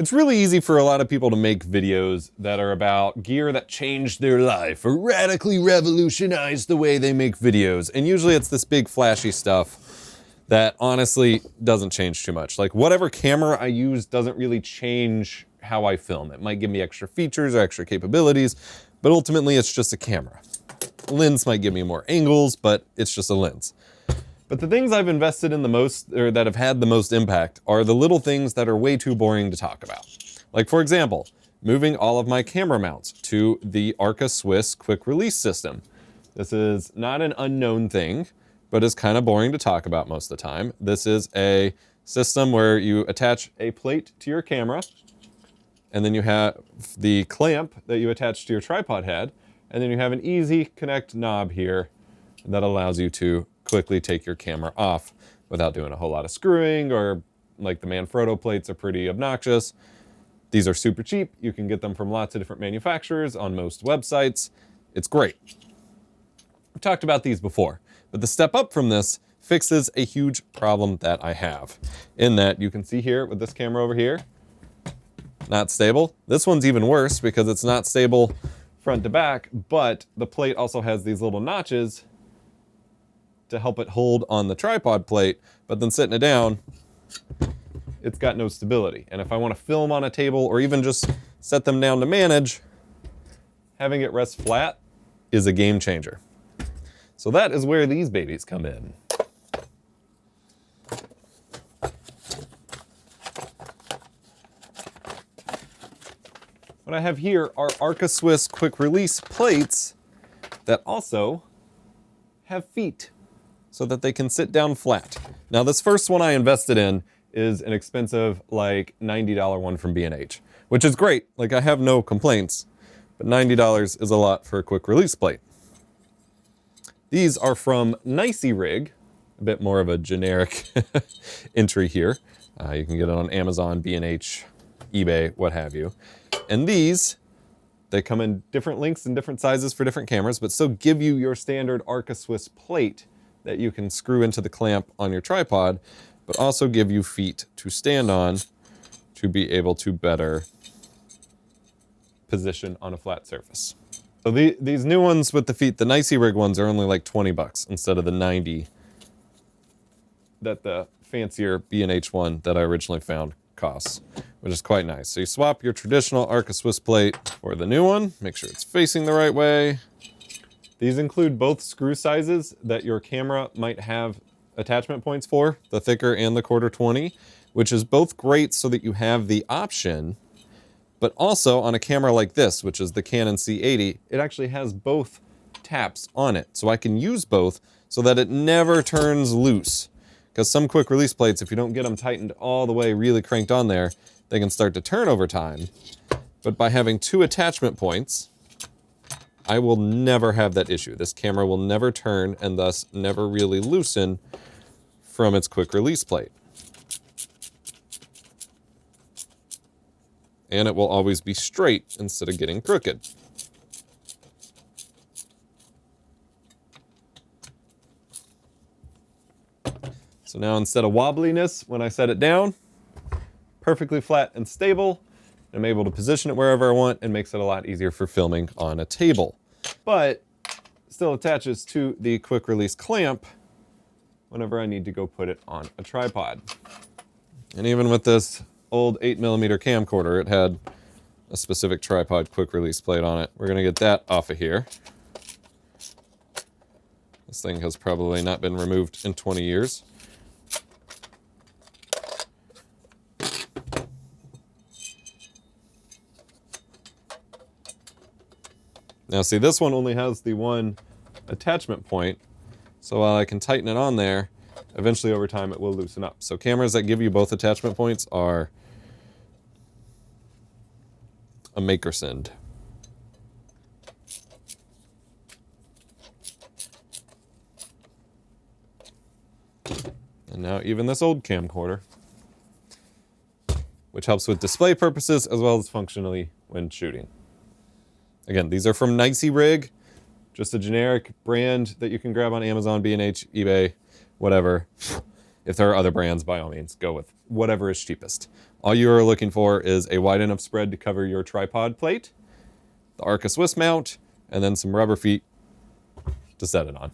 It's really easy for a lot of people to make videos that are about gear that changed their life or radically revolutionized the way they make videos. And usually it's this big flashy stuff that honestly doesn't change too much. Like whatever camera I use doesn't really change how I film. It might give me extra features or extra capabilities, but ultimately it's just a camera. Lens might give me more angles, but it's just a lens. But the things I've invested in the most, or that have had the most impact, are the little things that are way too boring to talk about. Like for example, moving all of my camera mounts to the Arca-Swiss quick release system. This is not an unknown thing, but it's kind of boring to talk about most of the time. This is a system where you attach a plate to your camera, and then you have the clamp that you attach to your tripod head, and then you have an easy connect knob here that allows you to quickly take your camera off without doing a whole lot of screwing, or like the Manfrotto plates are pretty obnoxious. These are super cheap. You can get them from lots of different manufacturers on most websites. It's great. I've talked about these before, but the step up from this fixes a huge problem that I have, in that you can see here with this camera over here, not stable. This one's even worse because it's not stable front to back, but the plate also has these little notches to help it hold on the tripod plate, but then sitting it down, it's got no stability. And if I want to film on a table or even just set them down to manage, having it rest flat is a game changer. So that is where these babies come in. What I have here are Arca-Swiss quick release plates that also have feet, so that they can sit down flat. Now this first one I invested in is an expensive, like $90 one from B&H, which is great. Like I have no complaints, but $90 is a lot for a quick release plate. These are from Nicey Rig, a bit more of a generic entry here. You can get it on Amazon, B&H, eBay, what have you. And these, they come in different lengths and different sizes for different cameras, but still give you your standard Arca-Swiss plate that you can screw into the clamp on your tripod, but also give you feet to stand on to be able to better position on a flat surface. So these new ones with the feet, the Nicey Rig ones, are only like 20 bucks instead of the 90 that the fancier B&H one that I originally found costs, which is quite nice. So you swap your traditional Arca-Swiss plate for the new one, make sure it's facing the right way. These include both screw sizes that your camera might have attachment points for, the thicker and the 1/4-20, which is both great so that you have the option, but also on a camera like this, which is the Canon C80, it actually has both taps on it. So I can use both so that it never turns loose. Because some quick release plates, if you don't get them tightened all the way, really cranked on there, they can start to turn over time. But by having two attachment points, I will never have that issue. This camera will never turn and thus never really loosen from its quick release plate. And it will always be straight instead of getting crooked. So now instead of wobbliness when I set it down, perfectly flat and stable. I'm able to position it wherever I want and makes it a lot easier for filming on a table. But still attaches to the quick release clamp whenever I need to go put it on a tripod. And even with this old 8mm camcorder, it had a specific tripod quick release plate on it. We're gonna get that off of here. This thing has probably not been removed in 20 years. Now see, this one only has the one attachment point, so while I can tighten it on there, eventually over time it will loosen up. So cameras that give you both attachment points are a maker send. And now even this old camcorder, which helps with display purposes as well as functionally when shooting. Again, these are from Nicey Rig, just a generic brand that you can grab on Amazon, B&H, eBay, whatever. If there are other brands, by all means, go with whatever is cheapest. All you are looking for is a wide enough spread to cover your tripod plate, the Arca-Swiss mount, and then some rubber feet to set it on.